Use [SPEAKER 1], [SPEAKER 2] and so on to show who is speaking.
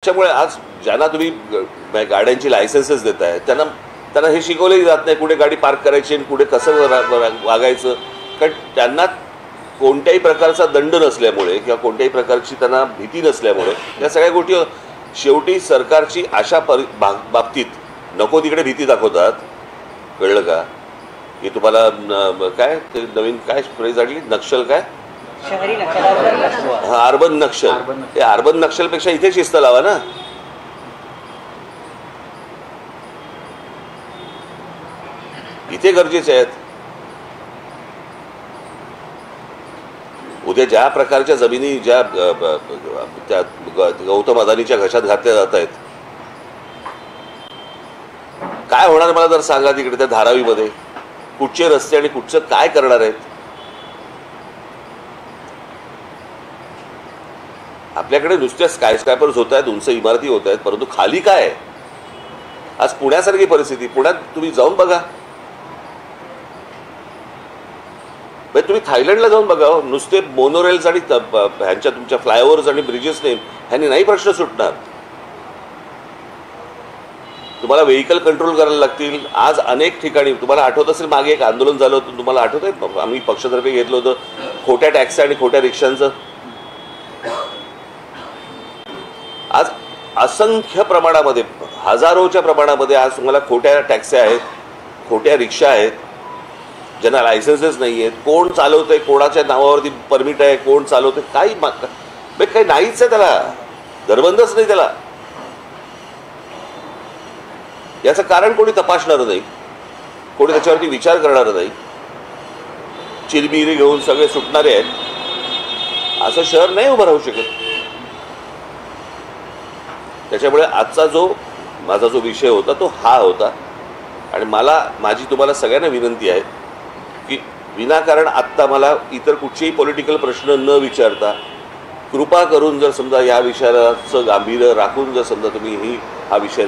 [SPEAKER 1] त्यामुळे आज ज्यांना तुम्ही गाड्यांची लायसन्सेस देताय त्यांना हे शिकवलंही जात नाही कुठे गाडी पार्क करायची आणि कुठे कसं वागायचं, कारण त्यांना कोणत्याही प्रकारचा दंड नसल्यामुळे किंवा कोणत्याही प्रकारची त्यांना भीती नसल्यामुळे या सगळ्या गोष्टी शेवटी सरकारची अशा बाबतीत नको तिकडे भीती दाखवतात. कळलं का? की तुम्हाला काय ते नवीन काय फ्रेज आली, नक्षल काय,
[SPEAKER 2] शहरी नक्षल,
[SPEAKER 1] अर्बन नक्षल. ते अर्बन नक्षलपेक्षा इथे शिस्त लावा ना. इथे गरजेचे आहेत. उद्या ज्या प्रकारच्या जमिनी ज्या गौतम अदानीच्या घशात घातल्या जात आहेत, काय होणार मला जर सांगा. तिकडे त्या धारावीमध्ये कुठचे रस्ते आणि कुठचं काय करणार आहेत. आपल्याकडे नुसत्या स्कायस्क्रॅपर्स होत आहेत, उंच इमारती होत आहेत, परंतु खाली काय आहे. आज पुण्यासारखी परिस्थिती. पुण्यात तुम्ही जाऊन बघा, तुम्ही थायलंडला जाऊन बघा. नुसते मोनोरेल्स आणि ह्यांच्या तुमच्या फ्लायओव्हर्स आणि ब्रिजेसने ह्यांनी नाही प्रश्न सुटणार. तुम्हाला व्हेकल कंट्रोल करायला लागतील. आज अनेक ठिकाणी तुम्हाला आठवत असेल, मागे एक आंदोलन झालं होतं, तुम्हाला आठवत आहे, आम्ही पक्षातर्फे घेतलं होतं खोट्या टॅक्सी आणि खोट्या रिक्षांचं. आज असंख्य प्रमाणामध्ये, हजारोच्या प्रमाणामध्ये आज तुम्हाला खोट्या टॅक्सी आहेत, खोट्या रिक्षा आहेत, ज्यांना लायसन्सेस नाही आहेत. कोण चालवतंय, कोणाच्या नावावरती परमिट आहे, कोण चालवतंय, काही नाहीच आहे. त्याला दरबंदच नाही. त्याला याचं कारण कोणी तपासणार नाही, कोणी त्याच्यावरती विचार करणार नाही. चिरमिरी घेऊन सगळे सुटणारे आहेत. असं शहर नाही उभं राहू शकत. त्याच्यामुळे आजचा माझा जो विषय होता तो हा होता. आणि माझी तुम्हाला सगळ्यांना विनंती आहे की विनाकारण आत्ता मला इतर कुठचेही पॉलिटिकल प्रश्न न विचारता कृपा करून जर समजा या विषयाचं गांभीर्य राखून जर समजा तुम्ही हा विषय